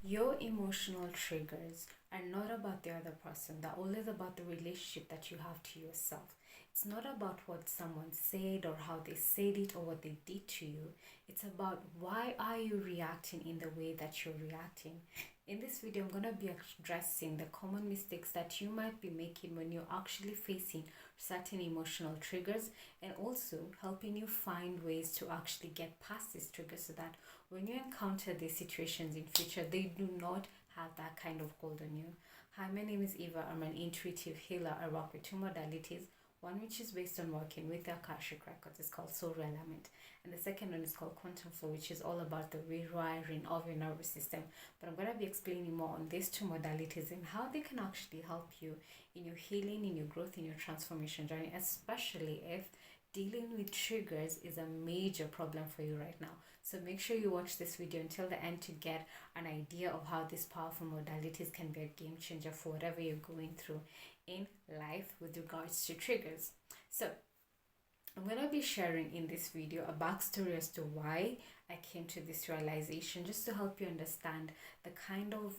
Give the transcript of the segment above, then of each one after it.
Your emotional triggers are not about the other person, they're always about the relationship that you have to yourself. It's not about what someone said or how they said it or what they did to you. It's about why are you reacting in the way that you're reacting. In this video, I'm going to be addressing the common mistakes that you might be making when you're actually facing certain emotional triggers, and also helping you find ways to actually get past these triggers so that when you encounter these situations in future, they do not have that kind of hold on you. Hi, my name is Eva. I'm an intuitive healer. I work with two modalities. One which is based on working with the Akashic records, is called soul realignment, and the second one is called quantum flow, which is all about the rewiring of your nervous system. But I'm going to be explaining more on these two modalities and how they can actually help you in your healing, in your growth, in your transformation journey, especially if dealing with triggers is a major problem for you right now. So make sure you watch this video until the end to get an idea of how these powerful modalities can be a game changer for whatever you're going through in life with regards to triggers. So I'm going to be sharing in this video a backstory as to why I came to this realization, just to help you understand the kind of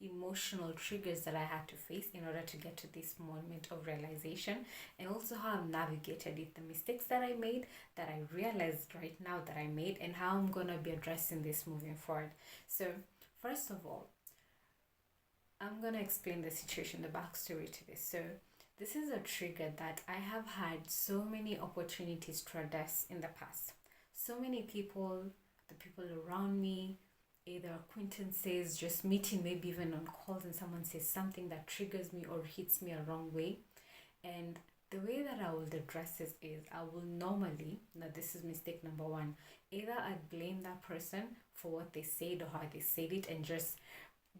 emotional triggers that I had to face in order to get to this moment of realization, and also how I've navigated it, the mistakes that I made, that I realized right now that I made, and how I'm going to be addressing this moving forward. So first of all, I'm going to explain the situation, the backstory to this. So this is a trigger that I have had so many opportunities to address in the past. So many people, the people around me, either acquaintances, just meeting, maybe even on calls, and someone says something that triggers me or hits me a wrong way. And the way that I will address this is I will normally, now this is mistake number one, either I blame that person for what they said or how they said it, and just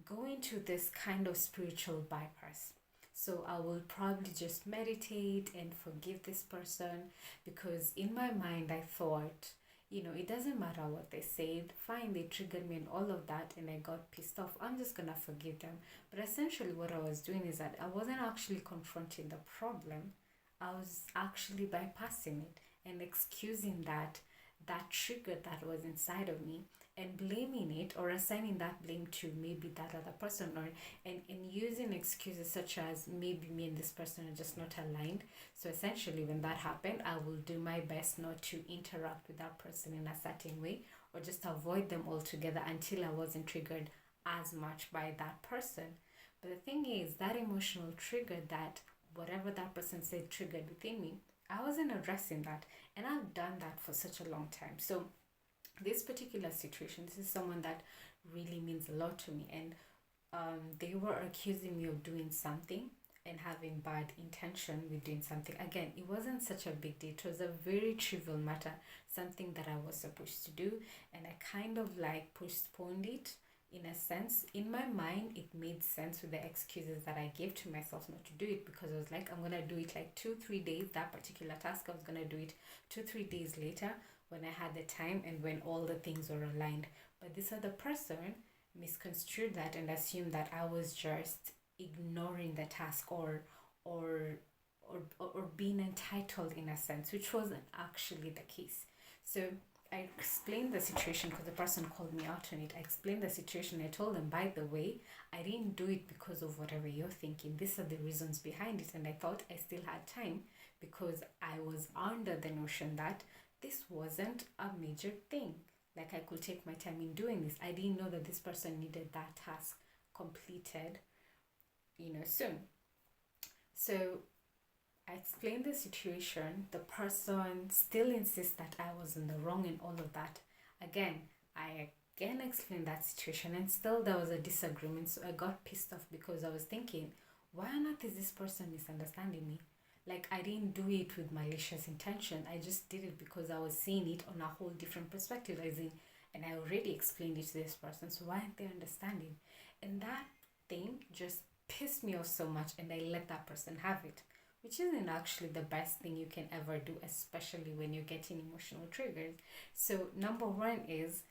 go into this kind of spiritual bypass. So I will probably just meditate and forgive this person, because in my mind I thought, it doesn't matter what they said, fine, they triggered me and all of that, and I got pissed off, I'm just gonna forgive them. But essentially what I was doing is that I wasn't actually confronting the problem, I was actually bypassing it and excusing that trigger that was inside of me, and blaming it or assigning that blame to maybe that other person, or and using excuses such as maybe me and this person are just not aligned. So essentially when that happened, I will do my best not to interact with that person in a certain way, or just avoid them altogether until I wasn't triggered as much by that person. But the thing is, that emotional trigger, that whatever that person said triggered within me, I wasn't addressing that, and I've done that for such a long time. So this particular situation, this is someone that really means a lot to me, and they were accusing me of doing something and having bad intention with doing something. Again, it wasn't such a big deal, it was a very trivial matter, something that I was supposed to do, and I kind of like postponed it. In a sense, in my mind it made sense with the excuses that I gave to myself not to do it, because I was like, I'm gonna do it like 2-3 days, that particular task I was gonna do it 2-3 days later, when I had the time and when all the things were aligned. But this other person misconstrued that and assumed that I was just ignoring the task, or being entitled in a sense, which wasn't actually the case. So I explained the situation, because the person called me out on it. I explained the situation. I told them, by the way, I didn't do it because of whatever you're thinking. These are the reasons behind it. And I thought I still had time, because I was under the notion that this wasn't a major thing. Like, I could take my time in doing this. I didn't know that this person needed that task completed, soon. So I explained the situation. The person still insists that I was in the wrong and all of that. Again, I explained that situation, and still there was a disagreement. So I got pissed off, because I was thinking, why on earth is this person misunderstanding me? Like, I didn't do it with malicious intention. I just did it because I was seeing it on a whole different perspective, and I already explained it to this person. So why aren't they understanding? And that thing just pissed me off so much, and I let that person have it, which isn't actually the best thing you can ever do, especially when you're getting emotional triggers. So number one is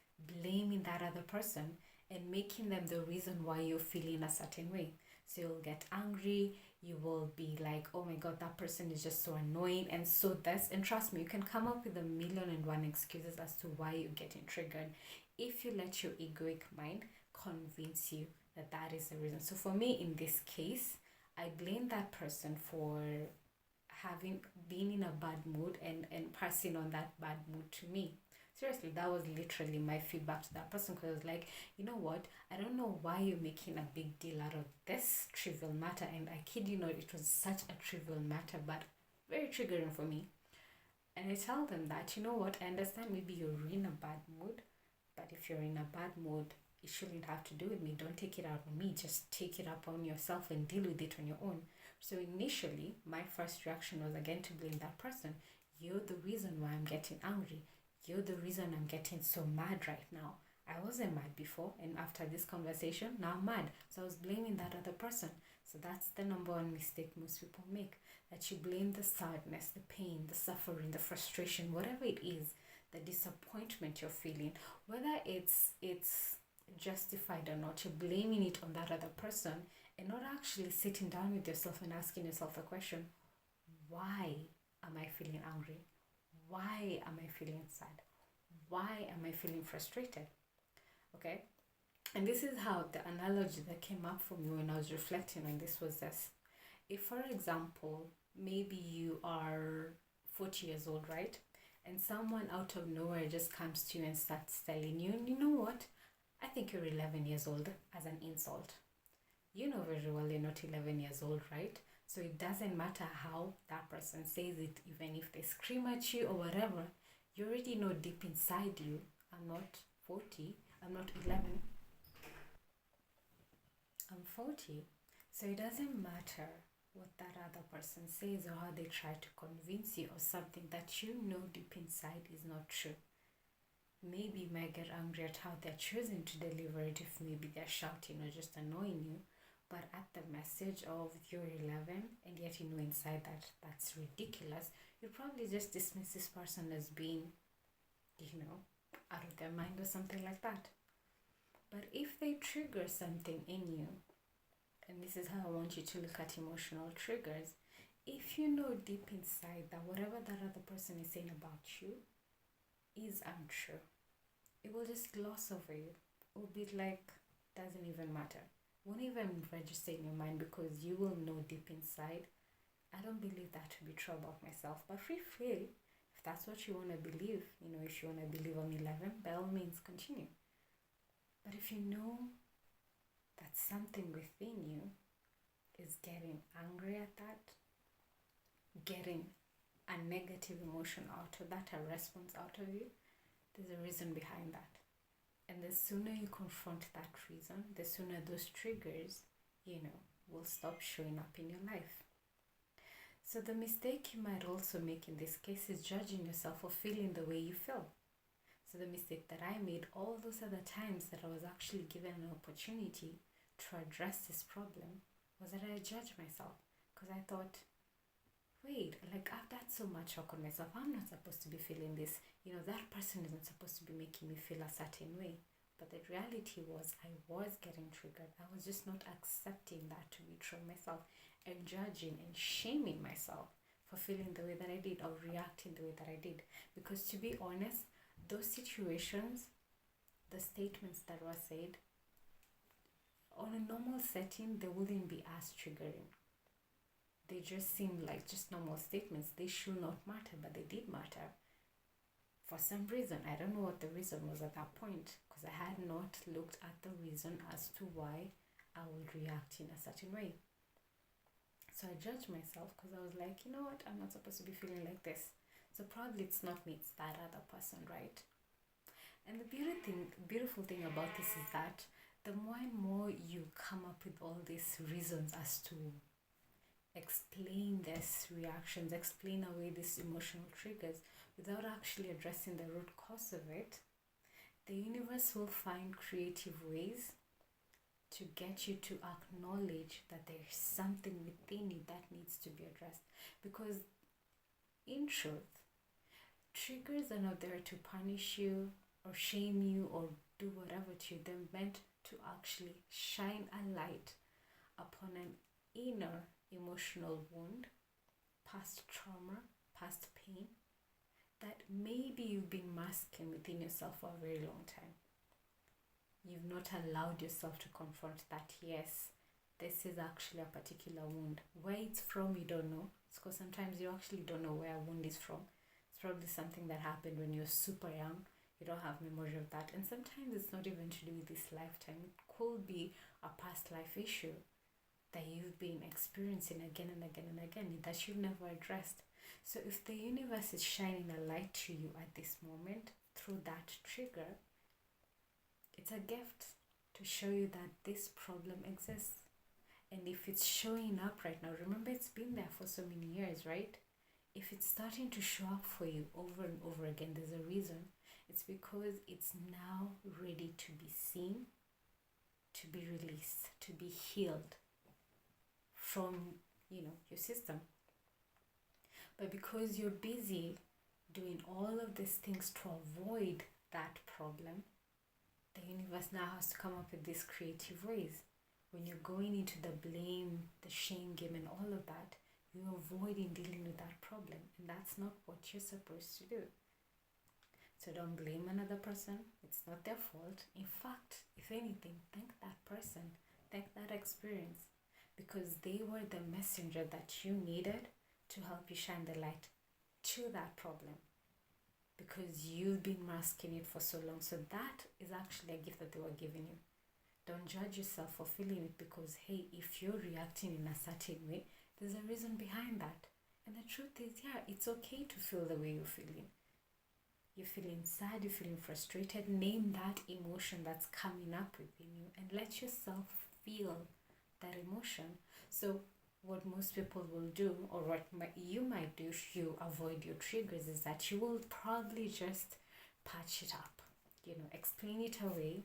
blaming that other person and making them the reason why you're feeling a certain way. So you'll get angry, you will be like, oh my god, that person is just so annoying, and so this, and trust me, you can come up with 1,000,001 excuses as to why you're getting triggered if you let your egoic mind convince you that that is the reason. So for me, in this case, I blame that person for having been in a bad mood and passing on that bad mood to me. Seriously, that was literally my feedback to that person, because I was like, you know what? I don't know why you're making a big deal out of this trivial matter. And I kid you not, it was such a trivial matter, but very triggering for me. And I tell them that, you know what, I understand maybe you're in a bad mood, but if you're in a bad mood, it shouldn't have to do with me. Don't take it out on me. Just take it up on yourself and deal with it on your own. So initially, my first reaction was again to blame that person. You're the reason why I'm getting angry. You're the reason I'm getting so mad right now. I wasn't mad before, and after this conversation, now I'm mad. So I was blaming that other person. So that's the number one mistake most people make. That you blame the sadness, the pain, the suffering, the frustration, whatever it is, the disappointment you're feeling, whether it's justified or not, you're blaming it on that other person and not actually sitting down with yourself and asking yourself the question, why am I feeling angry? Why am I feeling sad? Why am I feeling frustrated? Okay? And this is how the analogy that came up for me when I was reflecting on this was this. If, for example, maybe you are 40 years old, right? And someone out of nowhere just comes to you and starts telling you, you know what? I think you're 11 years old, as an insult. You know very well you're not 11 years old, right? So it doesn't matter how that person says it, even if they scream at you or whatever, you already know deep inside you, I'm not 40, I'm not 11, I'm 40. So it doesn't matter what that other person says or how they try to convince you of something that you know deep inside is not true. Maybe you might get angry at how they're choosing to deliver it, if maybe they're shouting or just annoying you, but at the message of you're 11 and yet you know inside that that's ridiculous, you probably just dismiss this person as being, out of their mind or something like that. But if they trigger something in you, and this is how I want you to look at emotional triggers, if you know deep inside that whatever that other person is saying about you is untrue, it will just gloss over you. It will be like, doesn't even matter. Won't even register in your mind, because you will know deep inside, I don't believe that to be true about myself. But free feel, if that's what you want to believe, if you want to believe I'm 11, by all means continue. But if you know that something within you is getting angry at that, getting a negative emotion out of that, a response out of you, there's a reason behind that. And the sooner you confront that reason, the sooner those triggers, will stop showing up in your life. So the mistake you might also make in this case is judging yourself for feeling the way you feel. So the mistake that I made all those other times that I was actually given an opportunity to address this problem was that I judged myself, because I thought, wait, I've done so much work on myself. I'm not supposed to be feeling this. That person isn't supposed to be making me feel a certain way. But the reality was I was getting triggered. I was just not accepting that to be true of myself, and judging and shaming myself for feeling the way that I did or reacting the way that I did. Because to be honest, those situations, the statements that were said, on a normal setting, they wouldn't be as triggering. They just seemed like just normal statements. They should not matter, but they did matter. For some reason, I don't know what the reason was at that point, because I had not looked at the reason as to why I would react in a certain way. So I judged myself, because I was like, you know what, I'm not supposed to be feeling like this. So probably it's not me, it's that other person, right? And the beautiful thing about this is that the more and more you come up with all these reasons as to explain these reactions, explain away these emotional triggers without actually addressing the root cause of it, the universe will find creative ways to get you to acknowledge that there's something within you that needs to be addressed. Because in truth, triggers are not there to punish you or shame you or do whatever to you. They're meant to actually shine a light upon an inner emotional wound, past trauma, past pain, that maybe you've been masking within yourself for a very long time. You've not allowed yourself to confront that, yes, this is actually a particular wound. Where it's from, you don't know. It's because sometimes you actually don't know where a wound is from. It's probably something that happened when you're super young. You don't have memory of that. And sometimes it's not even to do with this lifetime. It could be a past life issue that you've been experiencing again and again and again that you've never addressed. So if the universe is shining a light to you at this moment through that trigger, it's a gift to show you that this problem exists. And if it's showing up right now, remember it's been there for so many years, right? If it's starting to show up for you over and over again, there's a reason. It's because it's now ready to be seen, to be released, to be healed from, your system. But because you're busy doing all of these things to avoid that problem, the universe now has to come up with these creative ways. When you're going into the blame, the shame game and all of that, you're avoiding dealing with that problem. And that's not what you're supposed to do. So don't blame another person. It's not their fault. In fact, if anything, thank that person. Thank that experience. Because they were the messenger that you needed to help you shine the light to that problem. Because you've been masking it for so long. So that is actually a gift that they were giving you. Don't judge yourself for feeling it because, hey, if you're reacting in a certain way, there's a reason behind that. And the truth is, yeah, it's okay to feel the way you're feeling. You're feeling sad, you're feeling frustrated. Name that emotion that's coming up within you and let yourself feel that emotion. So what most people will do, or what you might do if you avoid your triggers, is that you will probably just patch it up, explain it away,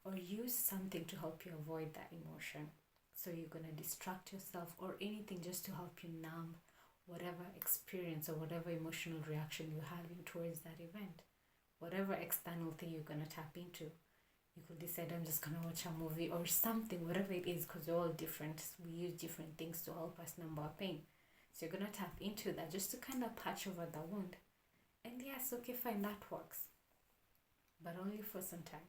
or use something to help you avoid that emotion. So you're going to distract yourself or anything just to help you numb whatever experience or whatever emotional reaction you're having towards that event. Whatever external thing you're going to tap into. You could decide, I'm just going to watch a movie or something, whatever it is, because we're all different. We use different things to help us numb our pain. So you're going to tap into that just to kind of patch over the wound. And yes, okay, fine, that works. But only for some time.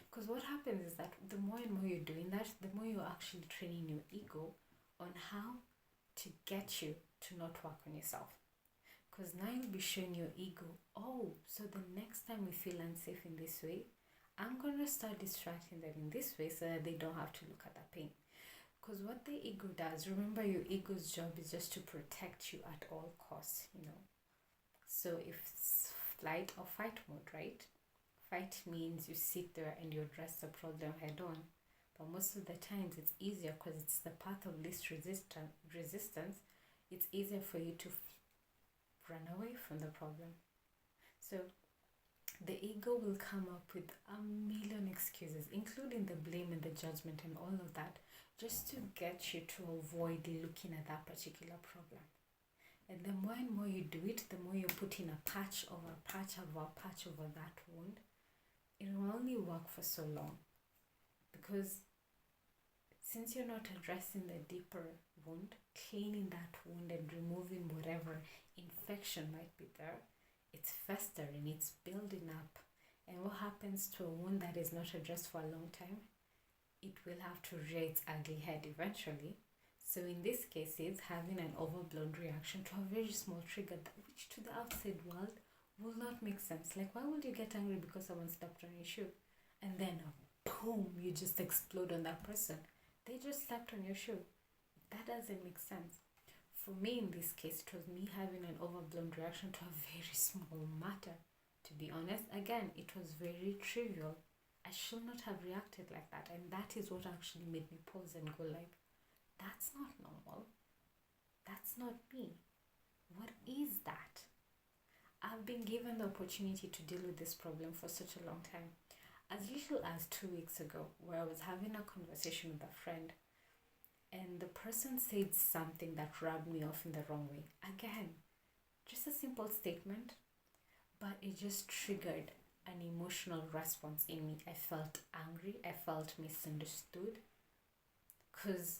Because what happens is that the more and more you're doing that, the more you're actually training your ego on how to get you to not work on yourself. Because now you'll be showing your ego, oh, so the next time we feel unsafe in this way, I'm going to start distracting them in this way so that they don't have to look at that pain. Because what the ego does, remember your ego's job is just to protect you at all costs, So if it's flight or fight mode, right? Fight means you sit there and you address the problem head on. But most of the times it's easier because it's the path of least resistance. It's easier for you to run away from the problem. So the ego will come up with a million excuses, including the blame and the judgment and all of that, just to get you to avoid looking at that particular problem. And the more and more you do it, the more you're putting a patch over patch over patch over that wound. It will only work for so long. Because since you're not addressing the deeper wound, cleaning that wound and removing whatever infection might be there, it's festering, it's building up. And what happens to a wound that is not addressed for a long time? It will have to rear its ugly head eventually. So in this case, it's having an overblown reaction to a very small trigger, which to the outside world will not make sense. Like, why would you get angry because someone stepped on your shoe? And then, boom, you just explode on that person. They just stepped on your shoe. That doesn't make sense. For me, in this case, it was me having an overblown reaction to a very small matter. To be honest, again, it was very trivial. I should not have reacted like that. And that is what actually made me pause and go like, that's not normal. That's not me. What is that? I've been given the opportunity to deal with this problem for such a long time. As little as 2 weeks ago, where I was having a conversation with a friend, and the person said something that rubbed me off in the wrong way. Again, just a simple statement, but it just triggered an emotional response in me. I felt angry, I felt misunderstood, because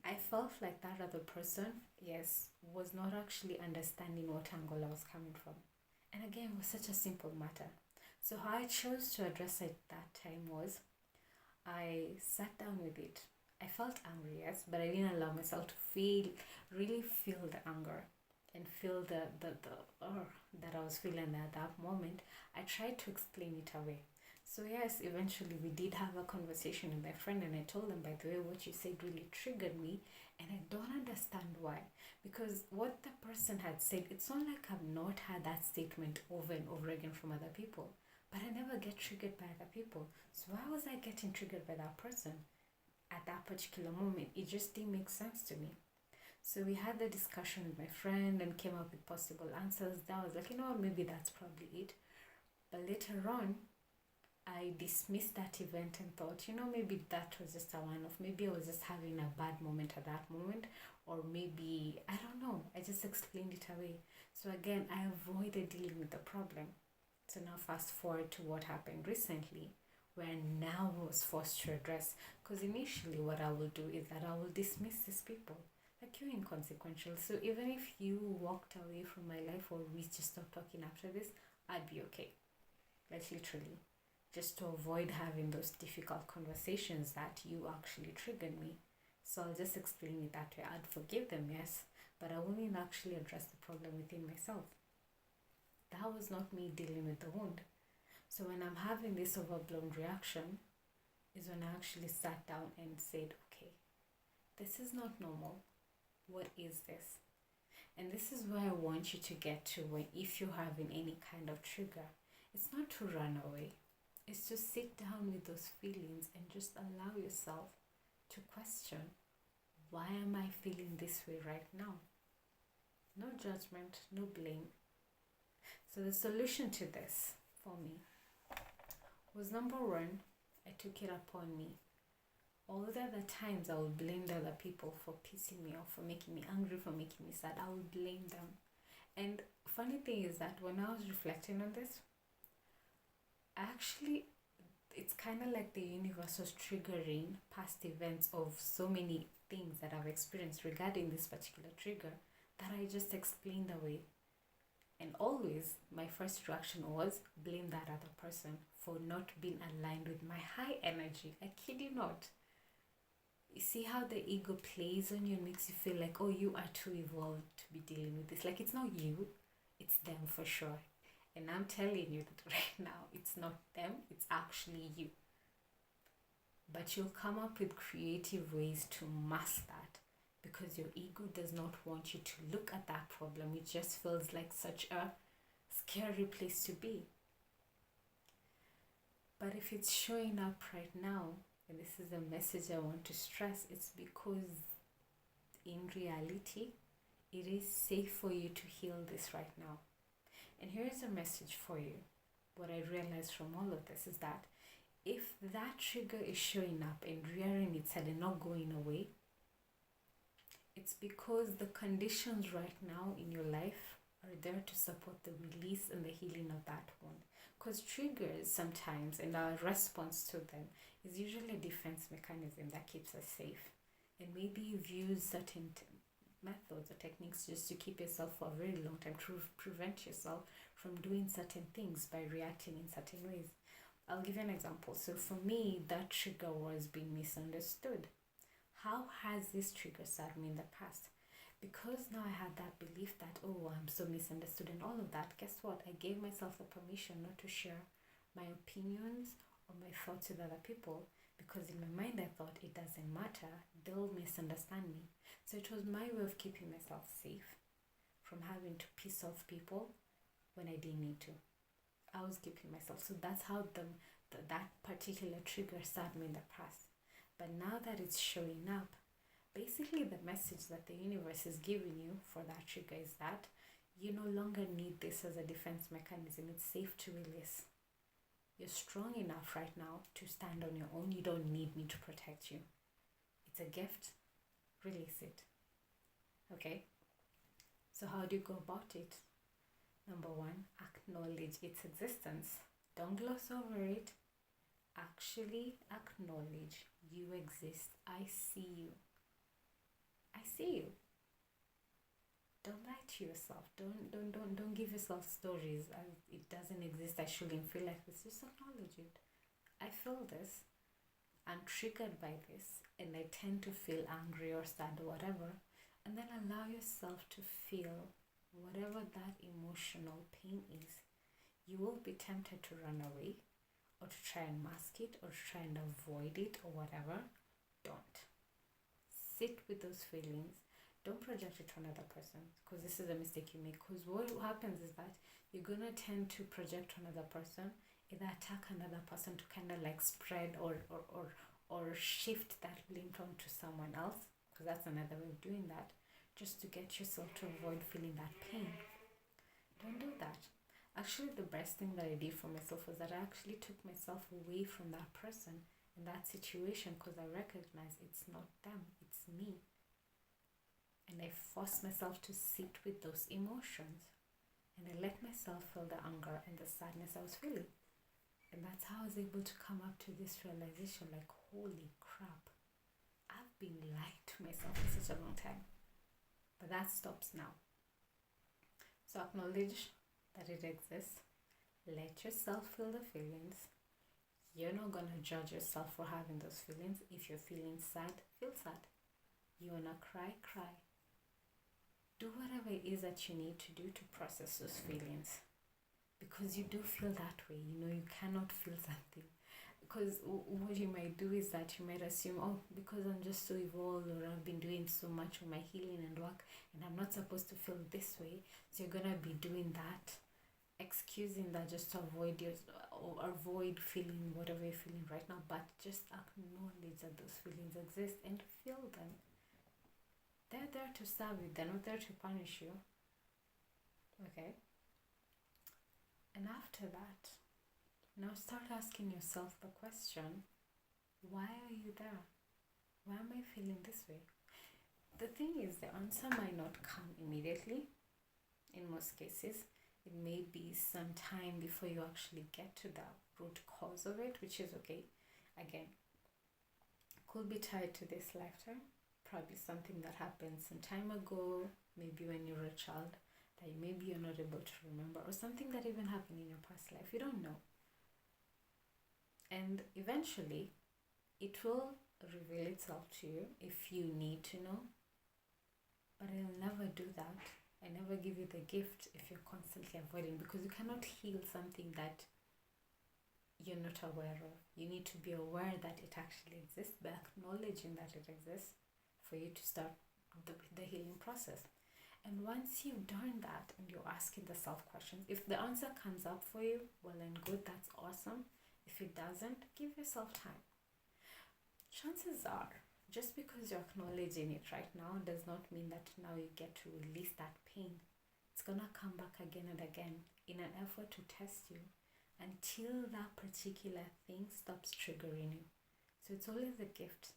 I felt like that other person, yes, was not actually understanding what angle I was coming from. And again, it was such a simple matter. So how I chose to address it that time was I sat down with it. I felt angry, yes, but I didn't allow myself to really feel the anger and feel the that I was feeling at that moment. I tried to explain it away. So yes, eventually we did have a conversation with my friend, and I told them, by the way, what you said really triggered me, and I don't understand why. Because what the person had said, it's not like I've not had that statement over and over again from other people, but I never get triggered by other people. So why was I getting triggered by that person at that particular moment? It just didn't make sense to me. So we had the discussion with my friend and came up with possible answers. That I was like, you know what, maybe that's probably it. But later on, I dismissed that event and thought, you know, maybe that was just a one off. Maybe I was just having a bad moment at that moment, or maybe, I don't know, I just explained it away. So again, I avoided dealing with the problem. So now fast forward to what happened recently, where I now was forced to address. Because initially, what I will do is that I will dismiss these people. Like, you're inconsequential. So even if you walked away from my life or we just stopped talking after this, I'd be okay. Like, literally. Just to avoid having those difficult conversations that you actually triggered me. So I'll just explain it that way. I'd forgive them, yes, but I wouldn't actually address the problem within myself. That was not me dealing with the wound. So when I'm having this overblown reaction, is when I actually sat down and said, okay, this is not normal. What is this? And this is where I want you to get to when, if you're having any kind of trigger, it's not to run away. It's to sit down with those feelings and just allow yourself to question, why am I feeling this way right now? No judgment, no blame. So the solution to this for me was, number one, I took it upon me. All the other times I would blame the other people for pissing me off, for making me angry, for making me sad, I would blame them. And funny thing is that when I was reflecting on this, actually, it's kind of like the universe was triggering past events of so many things that I've experienced regarding this particular trigger that I just explained away. And always my first reaction was blame that other person for not being aligned with my high energy. I kid you not. You see how the ego plays on you and makes you feel like, oh, you are too evolved to be dealing with this. Like, it's not you, it's them for sure. And I'm telling you that right now, it's not them, it's actually you. But you'll come up with creative ways to mask that, because your ego does not want you to look at that problem. It just feels like such a scary place to be. But if it's showing up right now, and this is a message I want to stress, it's because in reality, it is safe for you to heal this right now. And here is a message for you. What I realized from all of this is that if that trigger is showing up and rearing its head and not going away, it's because the conditions right now in your life are there to support the release and the healing of that wound. Because triggers sometimes, and our response to them, is usually a defense mechanism that keeps us safe. And maybe you've used certain methods or techniques just to keep yourself for a very long time, to prevent yourself from doing certain things by reacting in certain ways. I'll give you an example. So for me, that trigger was being misunderstood. How has this trigger served me in the past? Because now I had that belief that, oh, I'm so misunderstood and all of that, guess what? I gave myself the permission not to share my opinions or my thoughts with other people, because in my mind I thought it doesn't matter, they'll misunderstand me. So it was my way of keeping myself safe from having to piss off people when I didn't need to. I was keeping myself. So that's how that particular trigger served me in the past. But now that it's showing up, basically the message that the universe is giving you for that trigger is that you no longer need this as a defense mechanism. It's safe to release. You're strong enough right now to stand on your own. You don't need me to protect you. It's a gift. Release it. Okay? So how do you go about it? Number one, acknowledge its existence. Don't gloss over it. Actually acknowledge you exist. I see you. I see you. Don't lie to yourself. Don't give yourself stories as it doesn't exist. I shouldn't feel like this. Just acknowledge it. I feel this. I'm triggered by this, and I tend to feel angry or sad or whatever. And then allow yourself to feel whatever that emotional pain is. You will be tempted to run away or to try and mask it or to try and avoid it or whatever. Don't. Sit with those feelings. Don't project it to another person, because this is a mistake you make. Because what happens is that you're going to tend to project to another person, either attack another person to kind of like spread or shift that blame onto someone else, because that's another way of doing that, just to get yourself to avoid feeling that pain. Don't do that. Actually, the best thing that I did for myself was that I actually took myself away from that person in that situation, because I recognize it's not them, it's me. And I forced myself to sit with those emotions, and I let myself feel the anger and the sadness I was feeling. And that's how I was able to come up to this realization, like, holy crap, I've been lying to myself for such a long time. But that stops now. So acknowledge that it exists. Let yourself feel the feelings. You're not going to judge yourself for having those feelings. If you're feeling sad, feel sad. You want to cry, cry. Do whatever it is that you need to do to process those feelings. Because you do feel that way. You cannot feel something. Because what you might do is that you might assume, oh, because I'm just so evolved, or I've been doing so much of my healing and work, and I'm not supposed to feel this way, so you're going to be doing that, excusing that just to avoid feeling whatever you're feeling right now. But just acknowledge that those feelings exist and feel them. They're there to serve you. They're not there to punish you. Okay? And after that, now start asking yourself the question, why are you there? Why am I feeling this way? The thing is, the answer might not come immediately. In most cases, it may be some time before you actually get to the root cause of it, which is okay. Again, could be tied to this lifetime. Probably something that happened some time ago, maybe when you were a child, that maybe you're not able to remember, or something that even happened in your past life. You don't know. And eventually, it will reveal itself to you if you need to know. But I'll never do that. I never give you the gift if you're constantly avoiding, because you cannot heal something that you're not aware of. You need to be aware that it actually exists, by acknowledging that it exists, for you to start the healing process. And once you've done that and you're asking the self questions, if the answer comes up for you, well and good, that's awesome. If it doesn't, give yourself time. Chances are, just because you're acknowledging it right now does not mean that now you get to release that pain. It's gonna come back again and again in an effort to test you until that particular thing stops triggering you. So it's always a gift.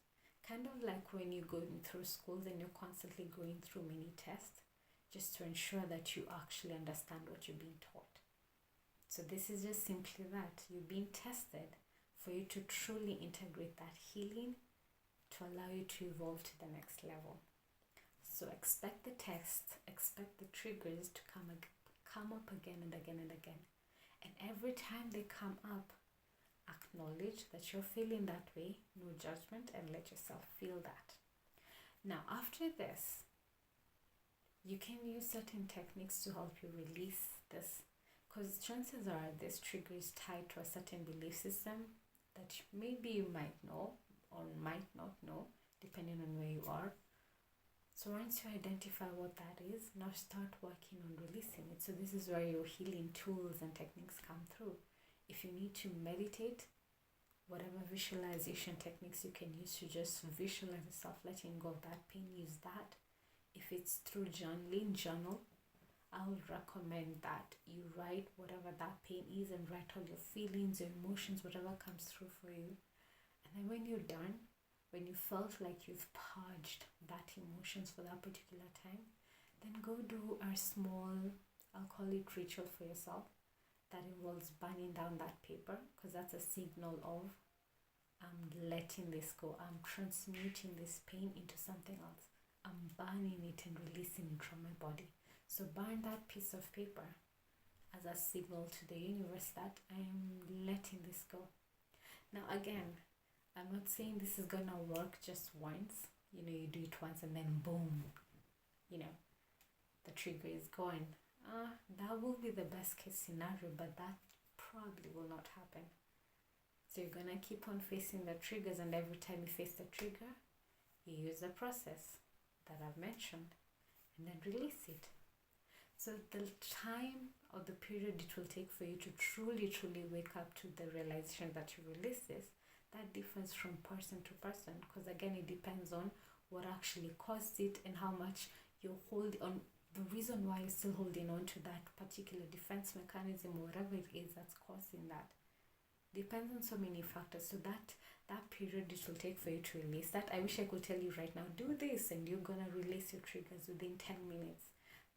Kind of like when you're going through schools and you're constantly going through many tests, just to ensure that you actually understand what you're being taught. So this is just simply that. You're being tested for you to truly integrate that healing, to allow you to evolve to the next level. So expect the tests, expect the triggers to come up again and again and again. And every time they come up, acknowledge that you're feeling that way, no judgment, and let yourself feel that. Now, after this, you can use certain techniques to help you release this, because chances are this trigger is tied to a certain belief system that maybe you might know or might not know, depending on where you are. So once you identify what that is, now start working on releasing it. So this is where your healing tools and techniques come through. If you need to meditate, whatever visualization techniques you can use to just visualize yourself letting go of that pain, use that. If it's through journaling, journal. I would recommend that you write whatever that pain is, and write all your feelings, your emotions, whatever comes through for you. And then when you're done, when you felt like you've purged that emotions for that particular time, then go do a small, I'll call it ritual for yourself, that involves burning down that paper, because that's a signal of I'm letting this go. I'm transmuting this pain into something else. I'm burning it and releasing it from my body. So burn that piece of paper as a signal to the universe that I am letting this go. Now again, I'm not saying this is gonna work just once. You do it once and then boom, the trigger is gone. That will be the best case scenario, but that probably will not happen. So you're gonna keep on facing the triggers, and every time you face the trigger, you use the process that I've mentioned and then release it. So the time or the period it will take for you to truly wake up to the realization that you release this, that differs from person to person, because again, it depends on what actually caused it and how much you hold on, the reason why you're still holding on to that particular defense mechanism, whatever it is that's causing that. Depends on so many factors. So that period it will take for you to release that. I wish I could tell you right now, do this and you're gonna release your triggers within 10 minutes.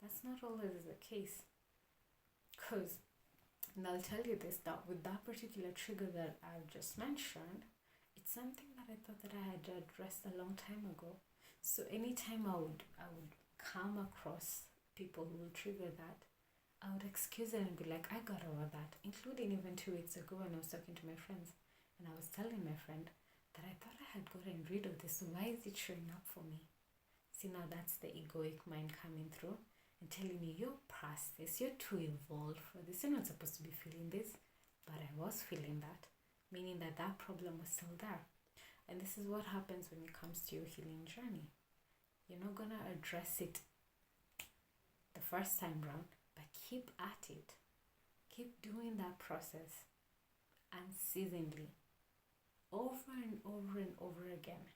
That's not always the case. Because, and I'll tell you this, that with that particular trigger that I've just mentioned, it's something that I thought that I had addressed a long time ago. So anytime I would come across people who will trigger that, I would excuse it and be like, I got over that. Including even 2 weeks ago when I was talking to my friends, and I was telling my friend that I thought I had gotten rid of this. So why is it showing up for me? See, now that's the egoic mind coming through and telling me, you're past this, you're too evolved for this, you're not supposed to be feeling this. But I was feeling that, meaning that problem was still there. And this is what happens when it comes to your healing journey. You're not gonna address it the first time round, but keep at it. Keep doing that process unceasingly, over and over and over again.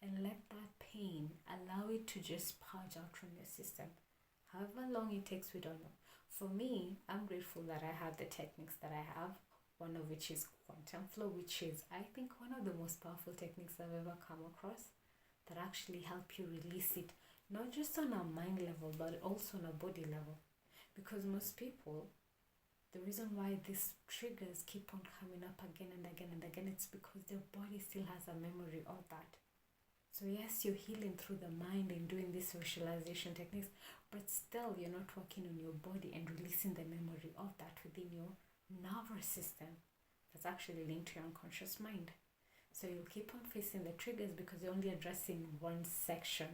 And let that pain, allow it to just purge out from your system. However long it takes, we don't know. For me, I'm grateful that I have the techniques that I have, one of which is quantum flow, which is, I think, one of the most powerful techniques I've ever come across that actually help you release it, not just on a mind level, but also on a body level. Because most people, the reason why these triggers keep on coming up again and again and again, it's because their body still has a memory of that. So yes, you're healing through the mind and doing these visualization techniques, but still you're not working on your body and releasing the memory of that within your nervous system that's actually linked to your unconscious mind. So you'll keep on facing the triggers because you're only addressing one section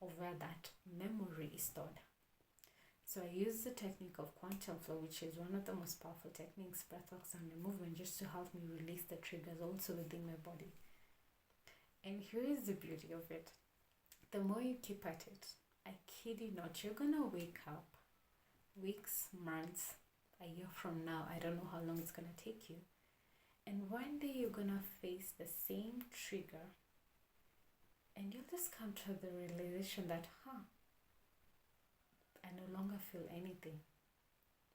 of where that memory is stored. So I use the technique of quantum flow, which is one of the most powerful techniques, breathwork, sound and movement, just to help me release the triggers also within my body. And here is the beauty of it. The more you keep at it, I kid you not, you're gonna wake up weeks, months, a year from now, I don't know how long it's gonna take you, and one day you're gonna face the same trigger and you'll just come to the realization that, I no longer feel anything.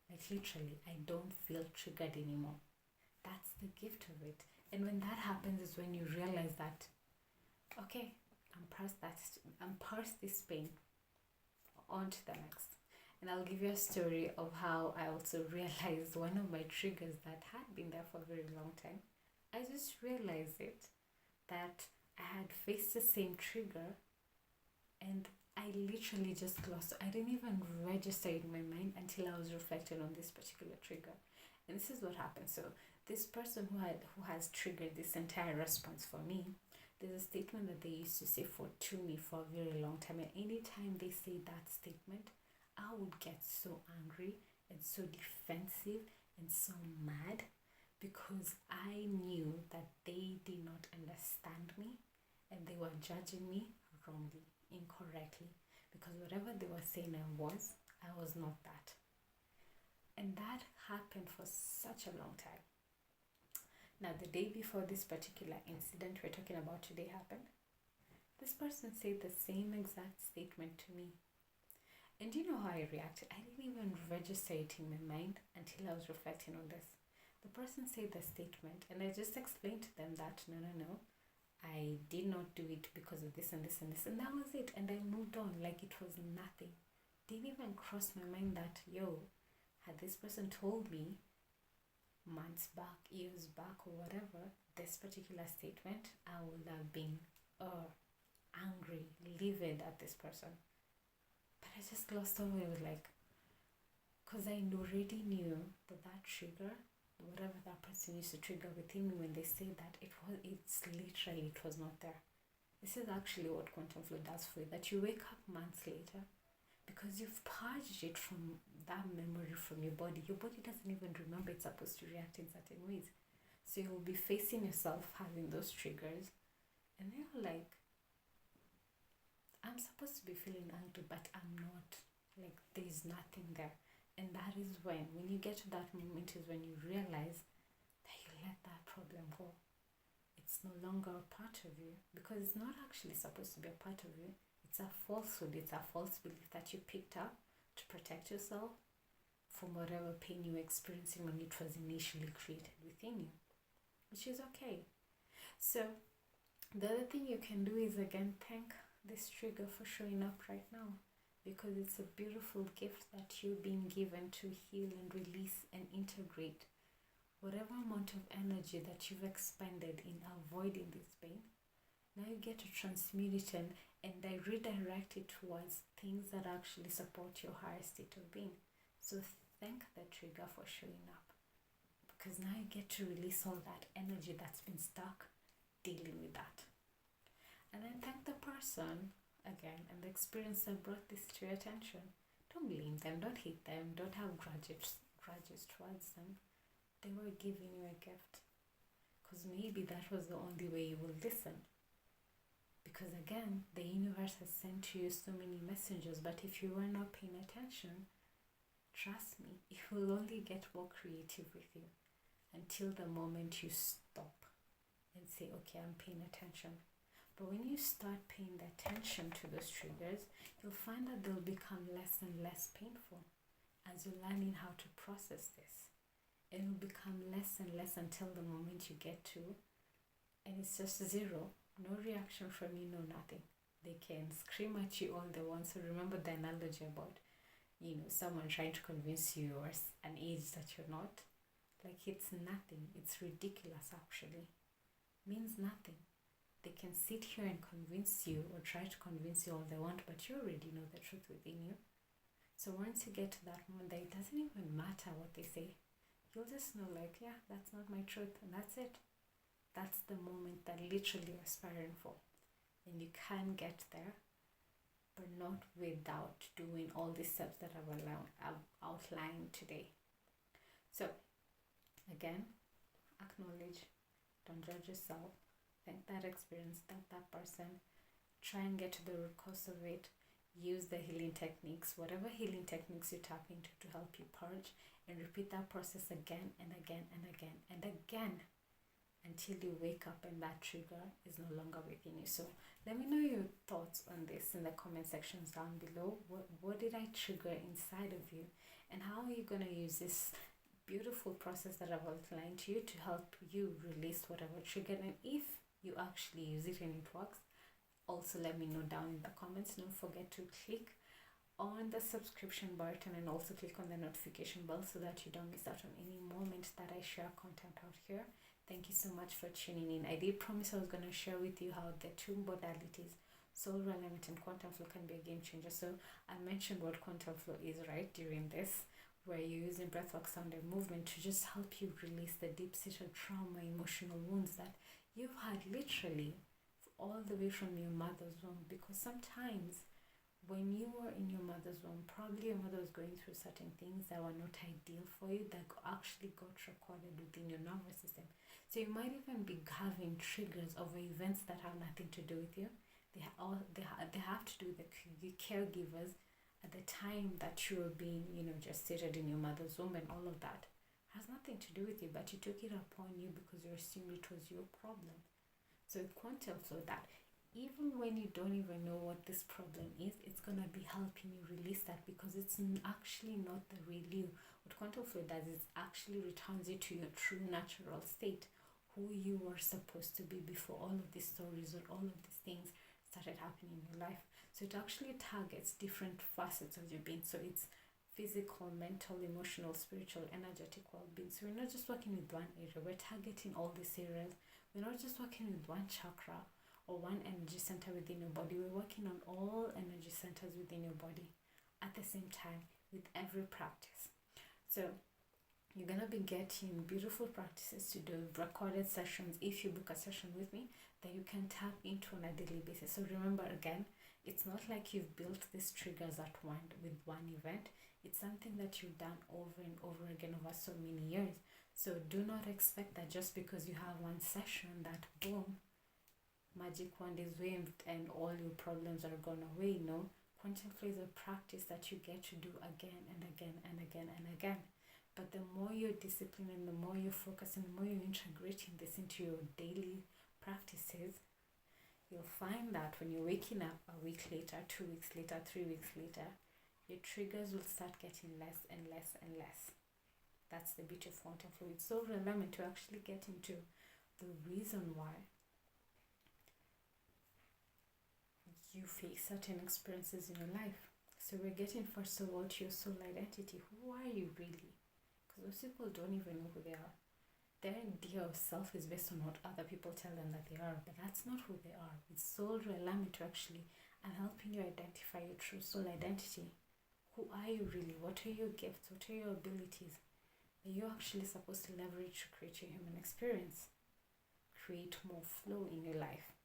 Like literally, I don't feel triggered anymore. That's the gift of it. And when that happens is when you realize that, okay, I'm past this pain, on to the next. And I'll give you a story of how I also realized one of my triggers that had been there for a very long time. I just realized it, that I had faced the same trigger and I literally just lost. I didn't even register in my mind until I was reflecting on this particular trigger. And this is what happened. So this person who has triggered this entire response for me, there's a statement that they used to say to me for a very long time. And anytime they say that statement, I would get so angry and so defensive and so mad because I knew that they did not understand me and they were judging me wrongly, incorrectly, because whatever they were saying I was not that. And that happened for such a long time. Now, the day before this particular incident we're talking about today happened, this person said the same exact statement to me. And do you know how I reacted? I didn't even register it in my mind until I was reflecting on this. The person said the statement and I just explained to them that no, I did not do it because of this and this and this, and that was it. And I moved on like it was nothing. Didn't even cross my mind that, had this person told me months back, years back or whatever, this particular statement, I would have been angry, livid at this person. But I just glossed over it, like, because I already knew that trigger, whatever that person used to trigger within me when they say that, it was not there. This is actually what quantum flow does for you, that you wake up months later because you've purged it from that memory from your body. Your body doesn't even remember it's supposed to react in certain ways. So you'll be facing yourself having those triggers, and then you're like, I'm supposed to be feeling angry, but I'm not. Like, there's nothing there. And that is when you get to that moment is when you realize that you let that problem go. It's no longer a part of you, because it's not actually supposed to be a part of you. It's a falsehood. It's a false belief that you picked up to protect yourself from whatever pain you were experiencing when it was initially created within you, which is okay. So the other thing you can do is, again, thank this trigger for showing up right now, because it's a beautiful gift that you're being given to heal and release and integrate whatever amount of energy that you've expended in avoiding this pain. Now you get to transmute it and redirect it towards things that actually support your higher state of being. So thank the trigger for showing up, because now you get to release all that energy that's been stuck dealing with that. And then thank the person again and the experience that brought this to your attention. Don't blame them, don't hate them, don't have grudges towards them. They were giving you a gift, because maybe that was the only way you will listen. Because again, the universe has sent to you so many messages, but if you were not paying attention, trust me, it will only get more creative with you until the moment you stop and say, okay, I'm paying attention. But when you start paying attention to those triggers, you'll find that they'll become less and less painful as you're learning how to process this. It will become less and less until the moment you get to, and it's just zero. No reaction from you, no nothing. They can scream at you all they want. So remember the analogy about, someone trying to convince you you're an age that you're not. Like, it's nothing. It's ridiculous, actually. Means nothing. They can sit here and convince you or try to convince you all they want, but you already know the truth within you. So once you get to that moment that it doesn't even matter what they say, you'll just know, like, yeah, that's not my truth, and that's it. That's the moment that literally you're aspiring for. And you can get there, but not without doing all the steps that I've outlined today. So again, acknowledge, don't judge yourself, thank that experience, thank that person, try and get to the root cause of it, use the healing techniques, whatever healing techniques you tap into to help you purge, and repeat that process again and again and again and again until you wake up and that trigger is no longer within you. So let me know your thoughts on this in the comment sections down below. What did I trigger inside of you, and how are you going to use this beautiful process that I've outlined to you to help you release whatever triggered? And if you actually use it and it works, also let me know down in the comments. Don't forget to click on the subscription button and also click on the notification bell so that you don't miss out on any moment that I share content out here. Thank you so much for tuning in. I did promise I was going to share with you how the two modalities, soul alignment and quantum flow, can be a game changer. So I mentioned what quantum flow is right during this, where you're using breathwork, sound and movement to just help you release the deep-seated trauma, emotional wounds that you've had literally all the way from your mother's womb. Because sometimes when you were in your mother's womb, probably your mother was going through certain things that were not ideal for you, that actually got recorded within your nervous system. So you might even be having triggers over events that have nothing to do with you. They have to do with the caregivers at the time that you were being, gestated in your mother's womb, and all of that has nothing to do with you, but you took it upon you because you assumed it was your problem. So quantum flow, that even when you don't even know what this problem is, it's going to be helping you release that, because it's actually not the real you. What quantum flow does is actually returns you to your true natural state, who you were supposed to be before all of these stories or all of these things started happening in your life. So it actually targets different facets of your being. So it's physical, mental, emotional, spiritual, energetic well-being. So we're not just working with one area, we're targeting all these areas. We're not just working with one chakra or one energy center within your body. We're working on all energy centers within your body at the same time with every practice. So you're going to be getting beautiful practices to do, recorded sessions. If you book a session with me, that you can tap into on a daily basis. So remember, again, it's not like you've built these triggers at with one event. It's something that you've done over and over again over so many years. So do not expect that just because you have one session that boom, magic wand is waved and all your problems are gone away. No, quantum flow is a practice that you get to do again and again and again and again. But the more you're disciplined and the more you focus and the more you're integrating this into your daily practices, you'll find that when you're waking up a week later, 2 weeks later, 3 weeks later, your triggers will start getting less and less and less. That's the beauty of quantum flow. It's so relevant to actually get into the reason why you face certain experiences in your life. So we're getting first of all to your soul identity. Who are you really? Because most people don't even know who they are. Their idea of self is based on what other people tell them that they are, but that's not who they are. It's so relevant to actually and helping you identify your true soul identity. Who are you really? What are your gifts? What are your abilities that you're actually supposed to leverage to create your human experience? Create more flow in your life.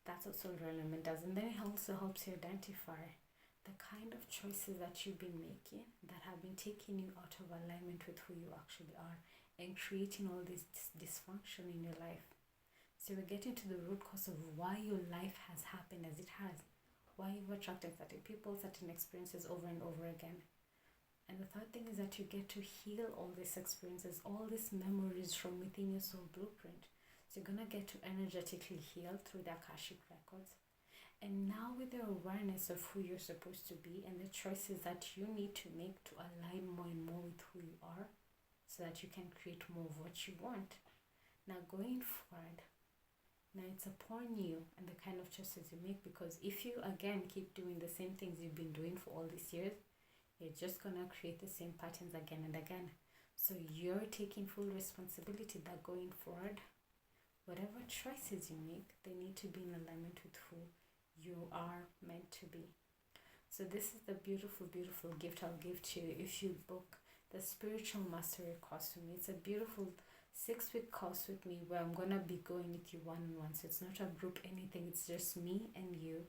That's what soul alignment does. And then it also helps you identify the kind of choices that you've been making that have been taking you out of alignment with who you actually are and creating all this dysfunction in your life. So we're getting to the root cause of why your life has happened as it has. Why you've attracted certain people, certain experiences over and over again. And the third thing is that you get to heal all these experiences, all these memories from within your soul blueprint. So you're going to get to energetically heal through the Akashic records. And now with the awareness of who you're supposed to be and the choices that you need to make to align more and more with who you are so that you can create more of what you want. Now going forward, now it's upon you and the kind of choices you make, because if you again keep doing the same things you've been doing for all these years, you're just going to create the same patterns again and again. So you're taking full responsibility that going forward, whatever choices you make, they need to be in alignment with who you are meant to be. So this is the beautiful, beautiful gift I'll give to you if you book the Spiritual Mastery course with me. It's a beautiful 6-week course with me where I'm going to be going with you one-on-one. So it's not a group anything, it's just me and you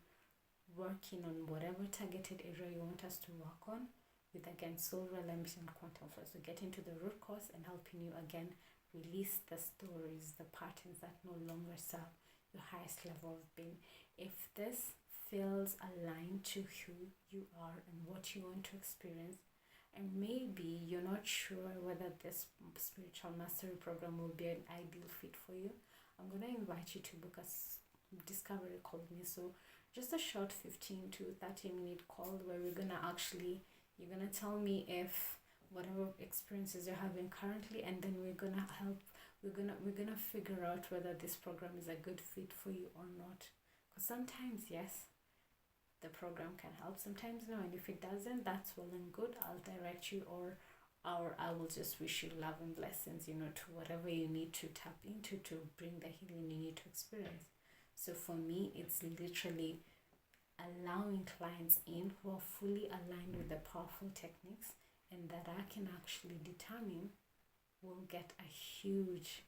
working on whatever targeted area you want us to work on with, again, soul alignment and quantum flow. So get into the root cause and helping you again release the stories, the patterns that no longer serve your highest level of being. If this feels aligned to who you are and what you want to experience, and maybe you're not sure whether this spiritual mastery program will be an ideal fit for you, I'm going to invite you to book a discovery call with me. So just a short 15 to 30 minute call where you're going to tell me if whatever experiences you're having currently, and then we're going to figure out whether this program is a good fit for you or not. Because sometimes, yes, the program can help, sometimes no, and if it doesn't, that's well and good. I'll direct you, or I will just wish you love and blessings, to whatever you need to tap into to bring the healing you need to experience. So for me, it's literally allowing clients in who are fully aligned with the powerful techniques and that I can actually determine will get a huge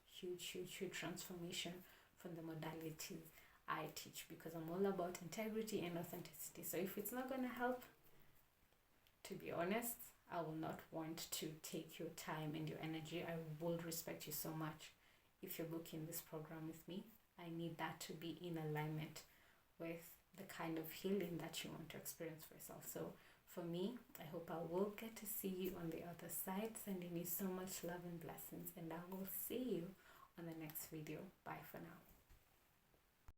transformation from the modalities I teach, because I'm all about integrity and authenticity. So if it's not going to help, to be honest, I will not want to take your time and your energy. I will respect you so much. If you're booking this program with me, I need that to be in alignment with the kind of healing that you want to experience for yourself. So for me, I hope I will get to see you on the other side. Sending you so much love and blessings, and I will see you on the next video. Bye for now.